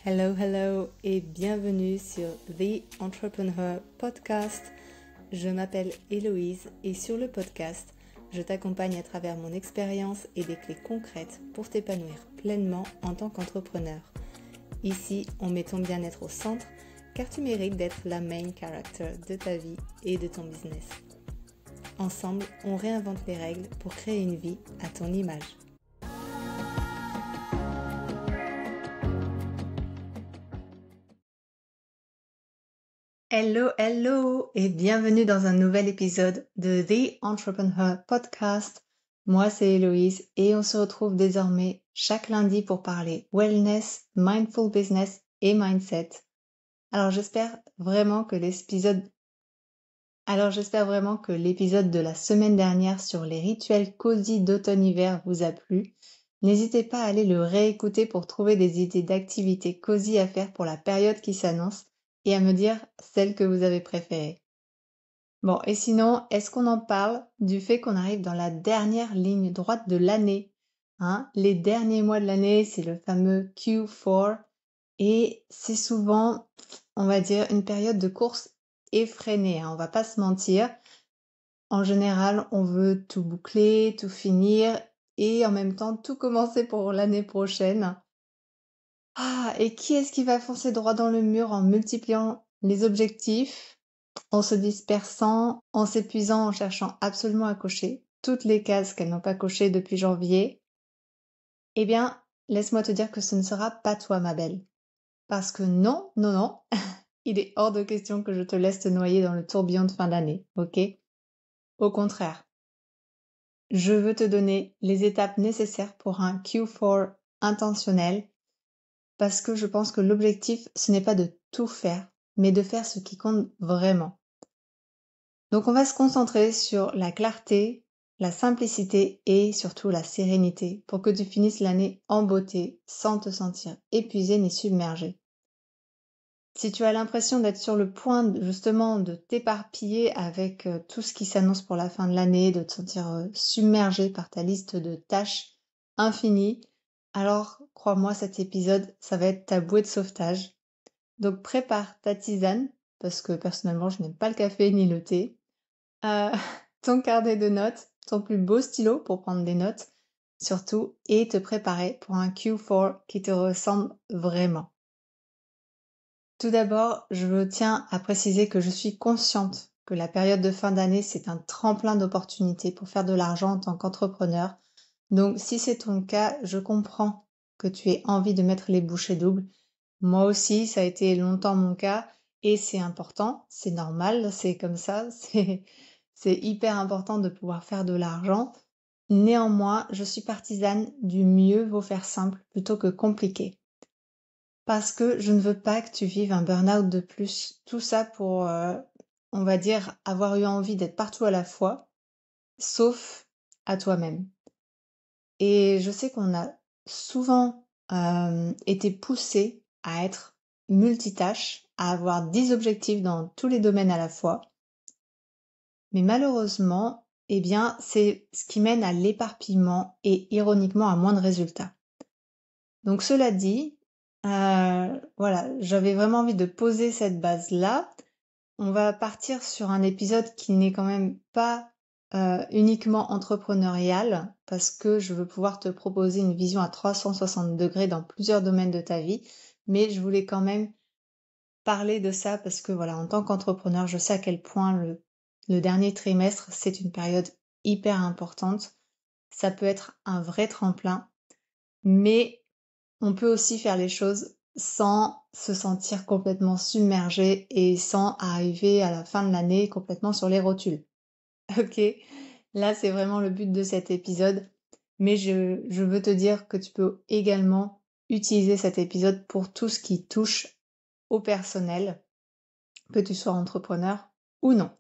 Hello, hello et bienvenue sur The Entrepreneur Podcast. Je m'appelle Héloïse et sur le podcast, je t'accompagne à travers mon expérience et des clés concrètes pour t'épanouir pleinement en tant qu'entrepreneur. Ici, on met ton bien-être au centre car tu mérites d'être la main character de ta vie et de ton business. Ensemble, on réinvente les règles pour créer une vie à ton image. Hello, hello et bienvenue dans un nouvel épisode de The Entrepreneur Podcast. Moi, c'est Héloïse et on se retrouve désormais chaque lundi pour parler wellness, mindful business et mindset. Alors j'espère vraiment que l'épisode de la semaine dernière sur les rituels cosy d'automne-hiver vous a plu. N'hésitez pas à aller le réécouter pour trouver des idées d'activités cosy à faire pour la période qui s'annonce et à me dire celles que vous avez préférées. Bon, et sinon, est-ce qu'on en parle du fait qu'on arrive dans la dernière ligne droite de l'année, Les derniers mois de l'année, c'est le fameux Q4 et c'est souvent, on va dire, une période de course effrénée, on va pas se mentir. En général, on veut tout boucler, tout finir et en même temps tout commencer pour l'année prochaine. Et qui est-ce qui va foncer droit dans le mur en multipliant les objectifs, en se dispersant, en s'épuisant, en cherchant absolument à cocher toutes les cases qu'elles n'ont pas cochées depuis janvier? Eh bien, laisse-moi te dire que ce ne sera pas toi, ma belle. Parce que non, il est hors de question que je te laisse te noyer dans le tourbillon de fin d'année, ok? Au contraire, je veux te donner les étapes nécessaires pour un Q4 intentionnel parce que je pense que l'objectif, ce n'est pas de tout faire, mais de faire ce qui compte vraiment. Donc on va se concentrer sur la clarté, la simplicité et surtout la sérénité pour que tu finisses l'année en beauté sans te sentir épuisé ni submergé. Si tu as l'impression d'être sur le point justement de t'éparpiller avec tout ce qui s'annonce pour la fin de l'année, de te sentir submergé par ta liste de tâches infinies, alors crois-moi, cet épisode, ça va être ta bouée de sauvetage. Donc prépare ta tisane, parce que personnellement je n'aime pas le café ni le thé, ton carnet de notes, ton plus beau stylo pour prendre des notes, surtout, et te préparer pour un Q4 qui te ressemble vraiment. Tout d'abord, je tiens à préciser que je suis consciente que la période de fin d'année, c'est un tremplin d'opportunités pour faire de l'argent en tant qu'entrepreneur. Donc, si c'est ton cas, je comprends que tu aies envie de mettre les bouchées doubles. Moi aussi, ça a été longtemps mon cas et c'est important, c'est normal, c'est comme ça, c'est hyper important de pouvoir faire de l'argent. Néanmoins, je suis partisane du mieux vaut faire simple plutôt que compliqué. Parce que je ne veux pas que tu vives un burn-out de plus. Tout ça pour, on va dire, avoir eu envie d'être partout à la fois, sauf à toi-même. Et je sais qu'on a souvent été poussé à être multitâche, à avoir 10 objectifs dans tous les domaines à la fois. Mais malheureusement, eh bien, c'est ce qui mène à l'éparpillement et ironiquement à moins de résultats. Donc cela dit, voilà, j'avais vraiment envie de poser cette base-là. On va partir sur un épisode qui n'est quand même pas uniquement entrepreneurial, parce que je veux pouvoir te proposer une vision à 360 degrés dans plusieurs domaines de ta vie, mais je voulais quand même parler de ça parce que voilà, en tant qu'entrepreneur, je sais à quel point le dernier trimestre, c'est une période hyper importante. Ça peut être un vrai tremplin, mais on peut aussi faire les choses sans se sentir complètement submergé et sans arriver à la fin de l'année complètement sur les rotules. Ok, là c'est vraiment le but de cet épisode, mais je veux te dire que tu peux également utiliser cet épisode pour tout ce qui touche au personnel, que tu sois entrepreneur ou non.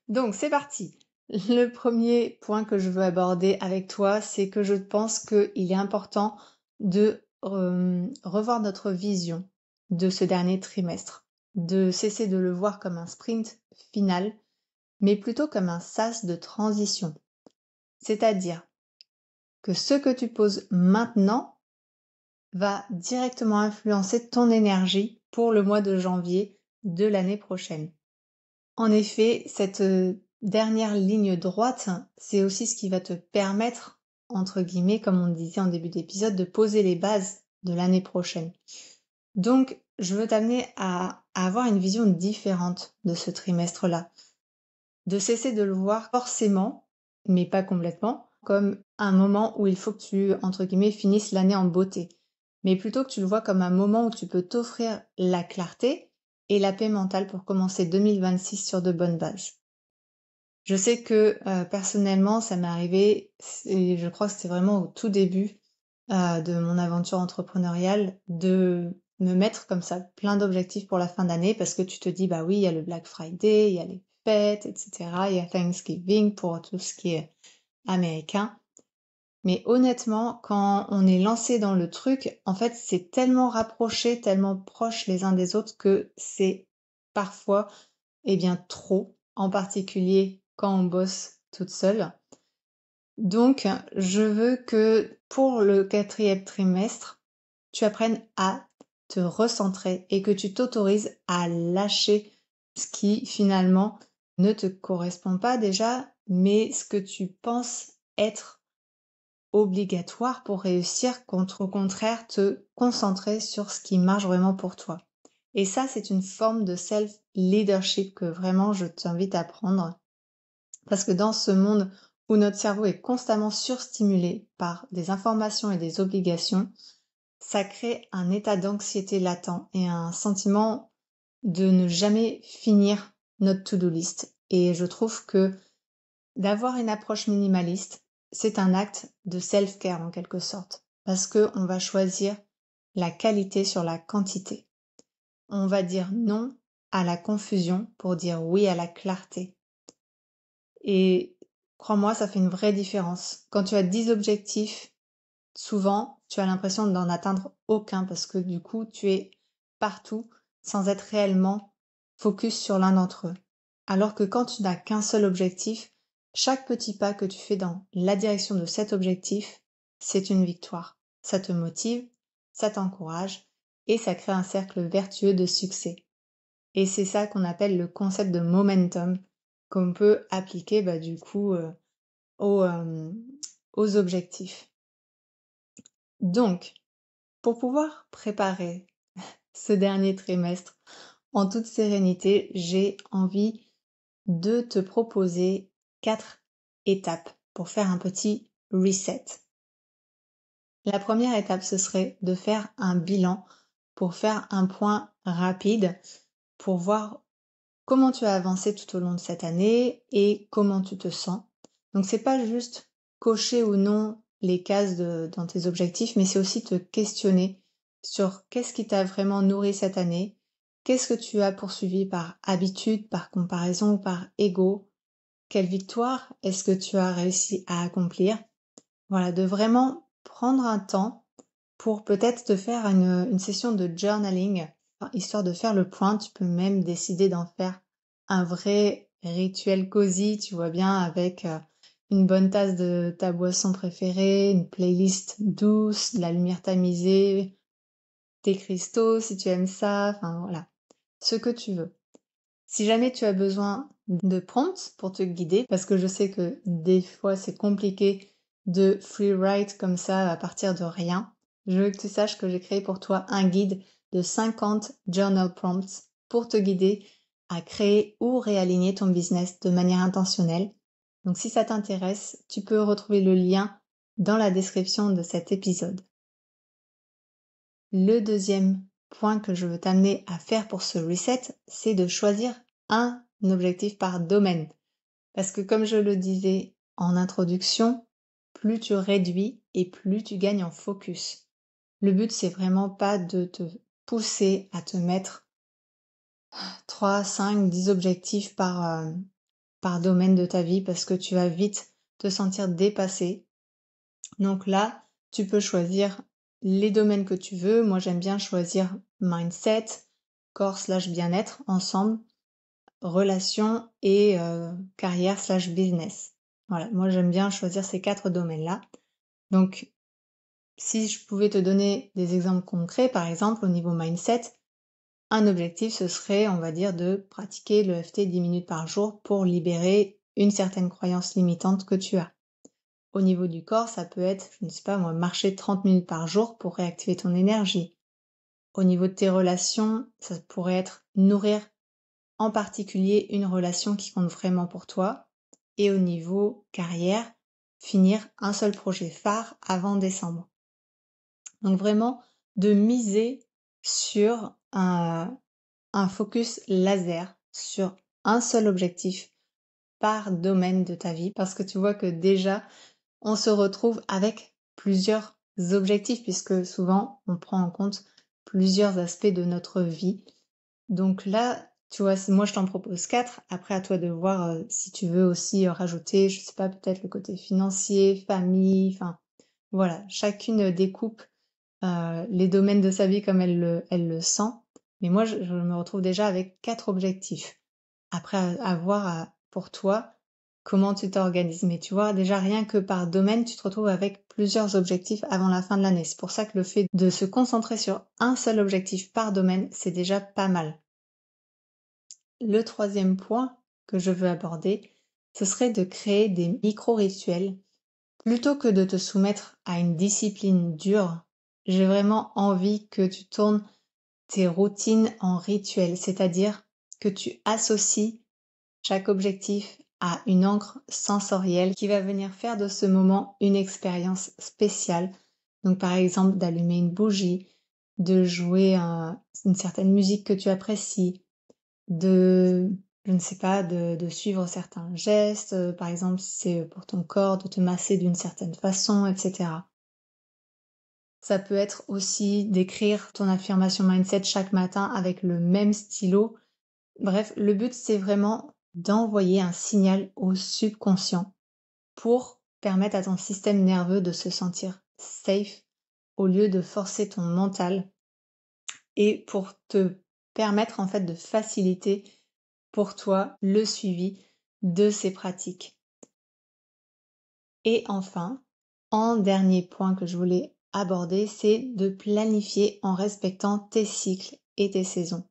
Donc c'est parti. Le premier point que je veux aborder avec toi, c'est que je pense qu'il est important de revoir notre vision de ce dernier trimestre, de cesser de le voir comme un sprint final, mais plutôt comme un sas de transition. C'est-à-dire que ce que tu poses maintenant va directement influencer ton énergie pour le mois de janvier de l'année prochaine. En effet, cette dernière ligne droite, c'est aussi ce qui va te permettre, entre guillemets, comme on disait en début d'épisode, de poser les bases de l'année prochaine. Donc, je veux t'amener à avoir une vision différente de ce trimestre-là, de cesser de le voir forcément, mais pas complètement, comme un moment où il faut que tu, entre guillemets, finisses l'année en beauté, mais plutôt que tu le vois comme un moment où tu peux t'offrir la clarté et la paix mentale pour commencer 2026 sur de bonnes bases. Je sais que personnellement, ça m'est arrivé, et je crois que c'était vraiment au tout début de mon aventure entrepreneuriale, de me mettre comme ça plein d'objectifs pour la fin d'année parce que tu te dis, bah oui, il y a le Black Friday, il y a les fêtes, etc. Il y a Thanksgiving pour tout ce qui est américain. Mais honnêtement, quand on est lancé dans le truc, en fait, c'est tellement rapproché, tellement proche les uns des autres que c'est parfois, eh bien, trop, en particulier quand on bosse toute seule. Donc, je veux que pour le 4e trimestre, tu apprennes à te recentrer et que tu t'autorises à lâcher ce qui finalement ne te correspond pas déjà, mais ce que tu penses être obligatoire pour réussir, contre au contraire te concentrer sur ce qui marche vraiment pour toi. Et ça, c'est une forme de self-leadership que vraiment je t'invite à prendre. Parce que dans ce monde où notre cerveau est constamment surstimulé par des informations et des obligations, ça crée un état d'anxiété latent et un sentiment de ne jamais finir notre to-do list. Et je trouve que d'avoir une approche minimaliste, c'est un acte de self-care en quelque sorte. Parce qu'on va choisir la qualité sur la quantité. On va dire non à la confusion pour dire oui à la clarté. Et crois-moi, ça fait une vraie différence. Quand tu as 10 objectifs, souvent, tu as l'impression d'en atteindre aucun parce que du coup, tu es partout sans être réellement focus sur l'un d'entre eux. Alors que quand tu n'as qu'un seul objectif, chaque petit pas que tu fais dans la direction de cet objectif, c'est une victoire. Ça te motive, ça t'encourage et ça crée un cercle vertueux de succès. Et c'est ça qu'on appelle le concept de momentum qu'on peut appliquer du coup aux, aux objectifs. Donc, pour pouvoir préparer ce dernier trimestre en toute sérénité, j'ai envie de te proposer 4 étapes pour faire un petit reset. La première étape, ce serait de faire un bilan pour faire un point rapide pour voir comment tu as avancé tout au long de cette année et comment tu te sens. Donc c'est pas juste cocher ou non les cases dans tes objectifs, mais c'est aussi te questionner sur qu'est-ce qui t'a vraiment nourri cette année, qu'est-ce que tu as poursuivi par habitude, par comparaison ou par ego, quelle victoire est-ce que tu as réussi à accomplir. Voilà, de vraiment prendre un temps pour peut-être te faire une session de journaling, histoire de faire le point. Tu peux même décider d'en faire un vrai rituel cosy, tu vois bien, avec une bonne tasse de ta boisson préférée, une playlist douce, de la lumière tamisée, tes cristaux si tu aimes ça, enfin voilà, ce que tu veux. Si jamais tu as besoin de prompts pour te guider, parce que je sais que des fois c'est compliqué de freeride comme ça à partir de rien, je veux que tu saches que j'ai créé pour toi un guide de 50 journal prompts pour te guider à créer ou réaligner ton business de manière intentionnelle. Donc si ça t'intéresse, tu peux retrouver le lien dans la description de cet épisode. Le deuxième point que je veux t'amener à faire pour ce reset, c'est de choisir un objectif par domaine. Parce que comme je le disais en introduction, plus tu réduis et plus tu gagnes en focus. Le but, c'est vraiment pas de te pousser à te mettre 3, 5, 10 objectifs par domaine de ta vie parce que tu vas vite te sentir dépassé. Donc là, tu peux choisir les domaines que tu veux. Moi, j'aime bien choisir mindset, corps/bien-être ensemble, relations et carrière/business. Voilà, moi j'aime bien choisir ces 4 domaines-là. Donc, Si je pouvais te donner des exemples concrets, par exemple au niveau mindset, un objectif ce serait, on va dire, de pratiquer le l'EFT 10 minutes par jour pour libérer une certaine croyance limitante que tu as. Au niveau du corps, ça peut être, je ne sais pas moi, marcher 30 minutes par jour pour réactiver ton énergie. Au niveau de tes relations, ça pourrait être nourrir en particulier une relation qui compte vraiment pour toi. Et au niveau carrière, finir un seul projet phare avant décembre. Donc vraiment, de miser sur un focus laser, sur un seul objectif par domaine de ta vie, parce que tu vois que déjà, on se retrouve avec plusieurs objectifs, puisque souvent, on prend en compte plusieurs aspects de notre vie. Donc là, tu vois, moi je t'en propose 4. Après, à toi de voir si tu veux aussi rajouter, je sais pas, peut-être le côté financier, famille, enfin voilà, chacune découpe les domaines de sa vie comme elle le sent. Mais moi, je me retrouve déjà avec 4 objectifs. Après, à voir pour toi comment tu t'organises. Mais tu vois, déjà rien que par domaine, tu te retrouves avec plusieurs objectifs avant la fin de l'année. C'est pour ça que le fait de se concentrer sur un seul objectif par domaine, c'est déjà pas mal. Le troisième point que je veux aborder, ce serait de créer des micro-rituels. Plutôt que de te soumettre à une discipline dure, j'ai vraiment envie que tu tournes tes routines en rituels, c'est-à-dire que tu associes chaque objectif à une encre sensorielle qui va venir faire de ce moment une expérience spéciale. Donc par exemple d'allumer une bougie, de jouer une certaine musique que tu apprécies, je ne sais pas, de suivre certains gestes, par exemple si c'est pour ton corps, de te masser d'une certaine façon, etc. Ça peut être aussi d'écrire ton affirmation mindset chaque matin avec le même stylo. Bref, le but c'est vraiment d'envoyer un signal au subconscient pour permettre à ton système nerveux de se sentir safe au lieu de forcer ton mental et pour te permettre en fait de faciliter pour toi le suivi de ces pratiques. Et enfin, en dernier point que je voulais aborder, c'est de planifier en respectant tes cycles et tes saisons.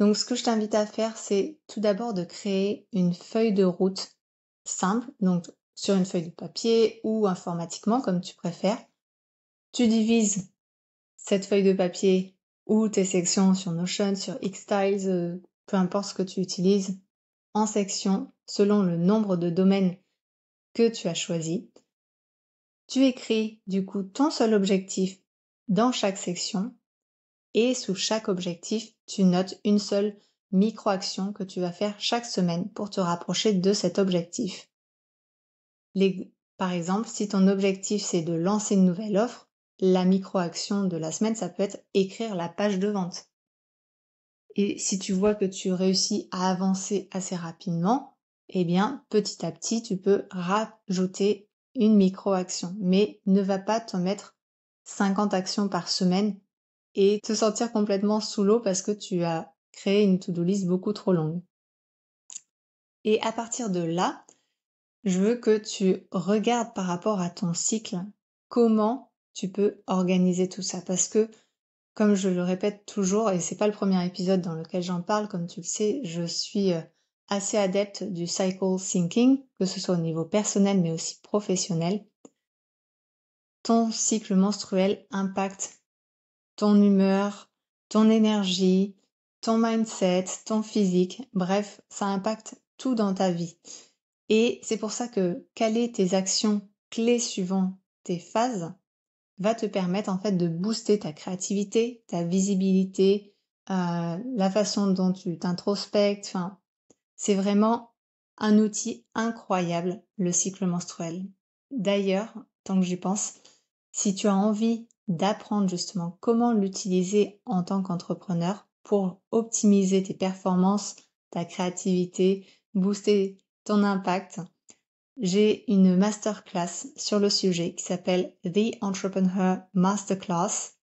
Donc ce que je t'invite à faire, c'est tout d'abord de créer une feuille de route simple, donc sur une feuille de papier ou informatiquement comme tu préfères. Tu divises cette feuille de papier ou tes sections sur Notion, sur Xtiles, peu importe ce que tu utilises, en sections selon le nombre de domaines que tu as choisi. Tu écris du coup ton seul objectif dans chaque section et sous chaque objectif, tu notes une seule micro-action que tu vas faire chaque semaine pour te rapprocher de cet objectif. Par exemple, si ton objectif c'est de lancer une nouvelle offre, la micro-action de la semaine, ça peut être écrire la page de vente. Et si tu vois que tu réussis à avancer assez rapidement, eh bien, petit à petit, tu peux rajouter une micro-action. Mais ne va pas te mettre 50 actions par semaine et te sentir complètement sous l'eau parce que tu as créé une to-do list beaucoup trop longue. Et à partir de là, je veux que tu regardes par rapport à ton cycle comment tu peux organiser tout ça parce que comme je le répète toujours, et c'est pas le premier épisode dans lequel j'en parle, comme tu le sais, je suis assez adepte du cycle thinking, que ce soit au niveau personnel mais aussi professionnel. Ton cycle menstruel impacte ton humeur, ton énergie, ton mindset, ton physique, bref, ça impacte tout dans ta vie. Et c'est pour ça que caler tes actions clés suivant tes phases va te permettre en fait de booster ta créativité, ta visibilité, la façon dont tu t'introspectes. Enfin, c'est vraiment un outil incroyable, le cycle menstruel. D'ailleurs, tant que j'y pense, si tu as envie d'apprendre justement comment l'utiliser en tant qu'entrepreneur pour optimiser tes performances, ta créativité, booster ton impact, j'ai une masterclass sur le sujet qui s'appelle The Entrepreneur Masterclass.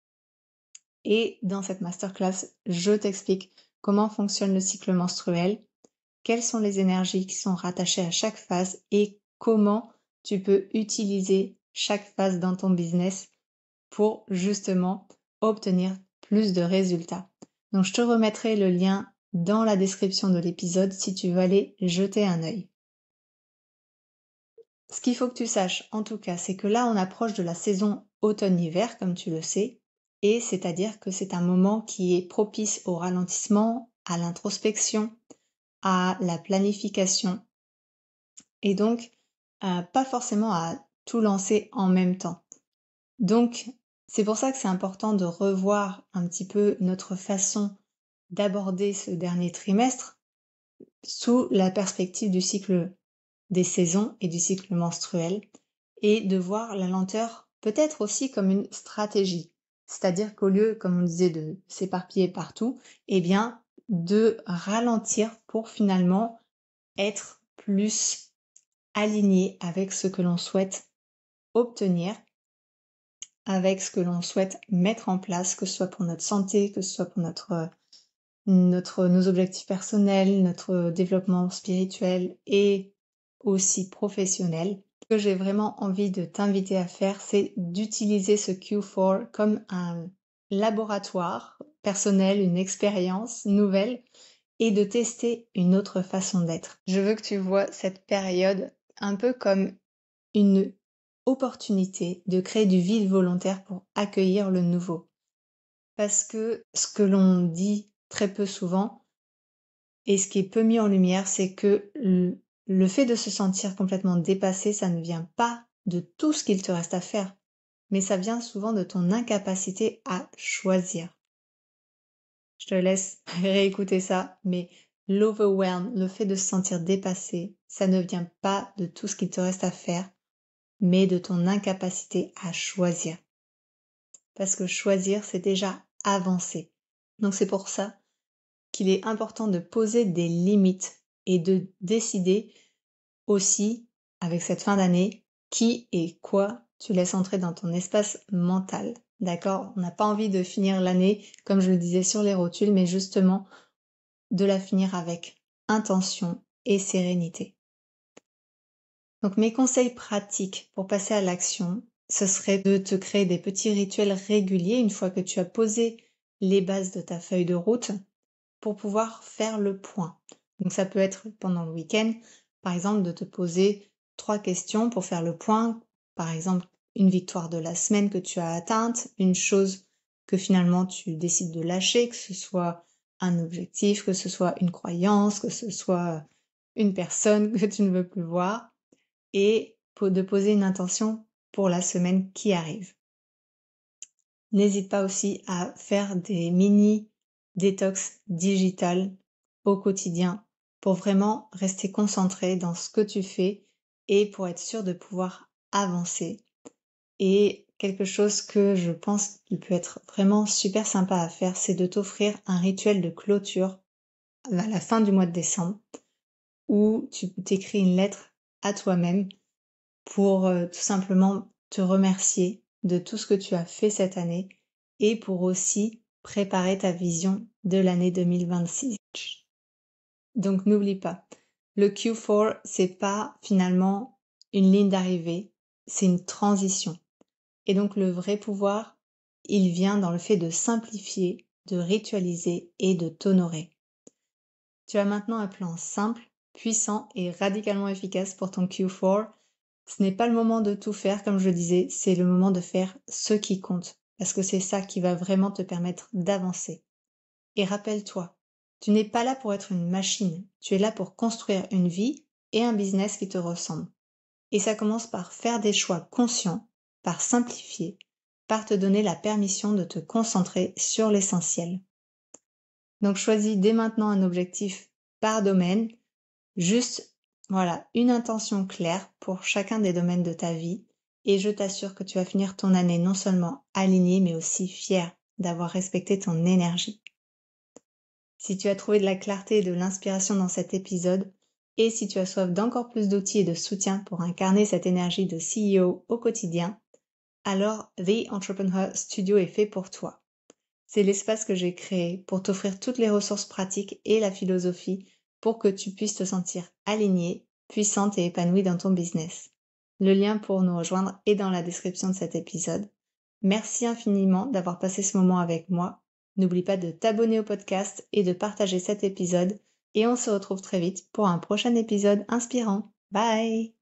Et dans cette masterclass, je t'explique comment fonctionne le cycle menstruel, quelles sont les énergies qui sont rattachées à chaque phase et comment tu peux utiliser chaque phase dans ton business pour justement obtenir plus de résultats. Donc je te remettrai le lien dans la description de l'épisode si tu veux aller jeter un œil. Ce qu'il faut que tu saches, en tout cas, c'est que là, on approche de la saison automne-hiver, comme tu le sais, et c'est-à-dire que c'est un moment qui est propice au ralentissement, à l'introspection, à la planification, et donc pas forcément à tout lancer en même temps. Donc, c'est pour ça que c'est important de revoir un petit peu notre façon d'aborder ce dernier trimestre sous la perspective du cycle des saisons et du cycle menstruel, et de voir la lenteur peut-être aussi comme une stratégie. C'est-à-dire qu'au lieu, comme on disait, de s'éparpiller partout, eh bien, de ralentir pour finalement être plus aligné avec ce que l'on souhaite obtenir, avec ce que l'on souhaite mettre en place, que ce soit pour notre santé, que ce soit pour nos objectifs personnels, notre développement spirituel et aussi professionnel. Ce que j'ai vraiment envie de t'inviter à faire, c'est d'utiliser ce Q4 comme un laboratoire personnel, une expérience nouvelle et de tester une autre façon d'être. Je veux que tu vois cette période un peu comme une opportunité de créer du vide volontaire pour accueillir le nouveau. Parce que ce que l'on dit très peu souvent, et ce qui est peu mis en lumière, c'est que le fait de se sentir complètement dépassé, ça ne vient pas de tout ce qu'il te reste à faire, mais ça vient souvent de ton incapacité à choisir. Je te laisse réécouter ça, mais l'overwhelm, le fait de se sentir dépassé, ça ne vient pas de tout ce qu'il te reste à faire, mais de ton incapacité à choisir. Parce que choisir, c'est déjà avancer. Donc c'est pour ça qu'il est important de poser des limites et de décider aussi, avec cette fin d'année, qui et quoi tu laisses entrer dans ton espace mental. D'accord? On n'a pas envie de finir l'année, comme je le disais sur les rotules, mais justement de la finir avec intention et sérénité. Donc mes conseils pratiques pour passer à l'action, ce serait de te créer des petits rituels réguliers une fois que tu as posé les bases de ta feuille de route pour pouvoir faire le point. Donc ça peut être pendant le week-end, par exemple, de te poser 3 questions pour faire le point. Par exemple, une victoire de la semaine que tu as atteinte, une chose que finalement tu décides de lâcher, que ce soit un objectif, que ce soit une croyance, que ce soit une personne que tu ne veux plus voir, et de poser une intention pour la semaine qui arrive. N'hésite pas aussi à faire des mini détox digital au quotidien pour vraiment rester concentré dans ce que tu fais et pour être sûr de pouvoir avancer. Et quelque chose que je pense qui peut être vraiment super sympa à faire, c'est de t'offrir un rituel de clôture à la fin du mois de décembre où tu t'écris une lettre à toi-même pour tout simplement te remercier de tout ce que tu as fait cette année et pour aussi préparer ta vision de l'année 2026. Donc n'oublie pas, le Q4, c'est pas finalement une ligne d'arrivée, c'est une transition. Et donc le vrai pouvoir, il vient dans le fait de simplifier, de ritualiser et de t'honorer. Tu as maintenant un plan simple, puissant et radicalement efficace pour ton Q4. Ce n'est pas le moment de tout faire, comme je le disais, c'est le moment de faire ce qui compte, parce que c'est ça qui va vraiment te permettre d'avancer. Et rappelle-toi, tu n'es pas là pour être une machine, tu es là pour construire une vie et un business qui te ressemblent. Et ça commence par faire des choix conscients, par simplifier, par te donner la permission de te concentrer sur l'essentiel. Donc choisis dès maintenant un objectif par domaine, juste voilà, une intention claire pour chacun des domaines de ta vie et je t'assure que tu vas finir ton année non seulement aligné mais aussi fier d'avoir respecté ton énergie. Si tu as trouvé de la clarté et de l'inspiration dans cet épisode et si tu as soif d'encore plus d'outils et de soutien pour incarner cette énergie de CEO au quotidien, alors The Entrepreneur Studio est fait pour toi. C'est l'espace que j'ai créé pour t'offrir toutes les ressources pratiques et la philosophie pour que tu puisses te sentir alignée, puissante et épanouie dans ton business. Le lien pour nous rejoindre est dans la description de cet épisode. Merci infiniment d'avoir passé ce moment avec moi. N'oublie pas de t'abonner au podcast et de partager cet épisode. Et on se retrouve très vite pour un prochain épisode inspirant. Bye!